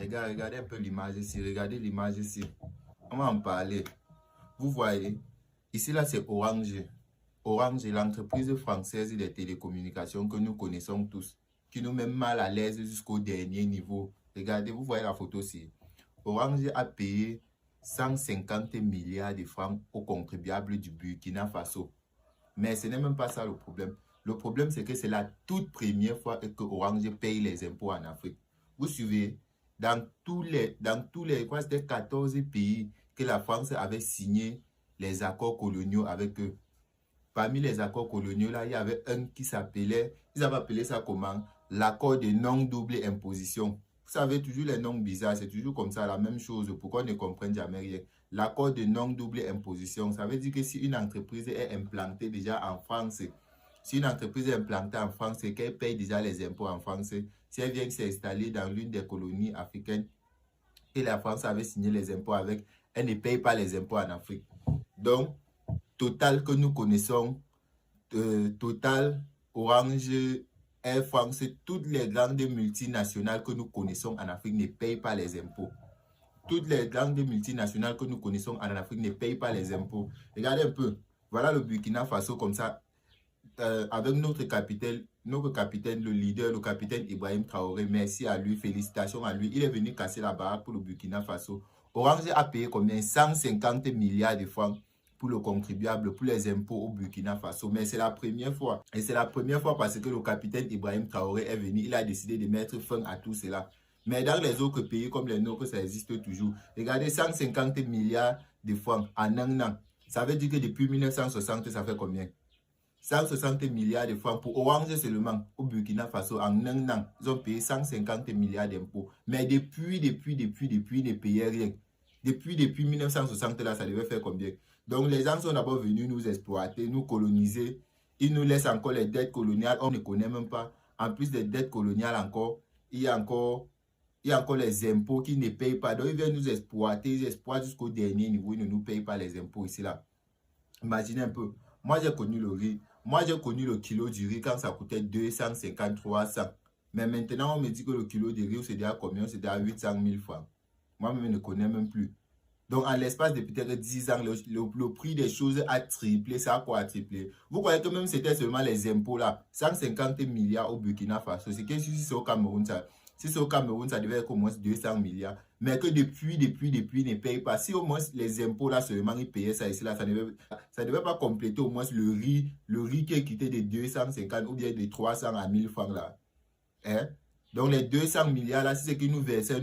Les gars, regardez un peu l'image ici. Regardez l'image ici. On va en parler. Vous voyez, ici là c'est Orange. Orange est l'entreprise française des télécommunications que nous connaissons tous, qui nous met mal à l'aise jusqu'au dernier niveau. Regardez, vous voyez la photo ici. Orange a payé 150 milliards de francs aux contribuables du Burkina Faso. Mais ce n'est même pas ça le problème. Le problème, c'est que c'est la toute première fois que Orange paye les impôts en Afrique. Vous suivez, dans tous les quoi, c'était 14 pays que la France avait signé les accords coloniaux avec eux. Parmi les accords coloniaux, là, il y avait un qui s'appelait, ils avaient appelé ça comment? L'accord de non-double imposition. Vous savez, toujours les noms bizarres, c'est toujours comme ça, la même chose. Pourquoi on ne comprend jamais rien? L'accord de non-double imposition, ça veut dire que si une entreprise est implantée déjà en France, si une entreprise est implantée en France et qu'elle paye déjà les impôts en France, si elle vient s'installer dans l'une des colonies africaines et la France avait signé les impôts avec, elle ne paye pas les impôts en Afrique. Donc, Total que nous connaissons, Total, Orange, Air France, toutes les grandes multinationales que nous connaissons en Afrique ne payent pas les impôts. Toutes les grandes multinationales que nous connaissons en Afrique ne payent pas les impôts. Regardez un peu. Voilà le Burkina Faso comme ça, avec notre capitaine, le leader, le capitaine Ibrahim Traoré. Merci à lui, félicitations à lui. Il est venu casser la baraque pour le Burkina Faso. Orange a payé combien? 150 milliards de francs pour le contribuable, pour les impôts au Burkina Faso. Mais c'est la première fois. Et c'est la première fois parce que le capitaine Ibrahim Traoré est venu. Il a décidé de mettre fin à tout cela. Mais dans les autres pays comme les nôtres, ça existe toujours. Regardez, 150 milliards de francs en un an. Ça veut dire que depuis 1960, ça fait combien? 160 milliards de francs pour Orange seulement au Burkina Faso en un an. Ils ont payé 150 milliards d'impôts. Mais depuis, ils ne payaient rien. Depuis 1960, là, ça devait faire combien? Donc, les gens sont d'abord venus nous exploiter, nous coloniser. Ils nous laissent encore les dettes coloniales. On ne connaît même pas. En plus des dettes coloniales encore, il y a encore les impôts qu'ils ne payent pas. Donc, ils viennent nous exploiter. Ils exploitent jusqu'au dernier niveau. Ils ne nous payent pas les impôts ici, là. Imaginez un peu. Moi, j'ai connu le riz. Moi, j'ai connu le kilo du riz quand ça coûtait 250, 300. Mais maintenant, on me dit que le kilo de riz, c'est déjà combien? C'est déjà 800 000 francs. Moi-même, je ne connais même plus. Donc, en l'espace de peut-être 10 ans, le prix des choses a triplé, ça a quadruplé. Vous voyez que même c'était seulement les impôts là, 150 milliards au Burkina Faso. C'est que si c'est au Cameroun, ça, si c'est au Cameroun, ça devait être au moins 200 milliards. Mais que depuis, ils ne payent pas. Si au moins les impôts là seulement, ils payaient ça ici là, ça ne devait pas compléter au moins le riz qui est quitté de 250 ou bien de 300 à 1000 francs là. Hein? Donc, les 200 milliards là, si c'est qu'ils nous versaient, nous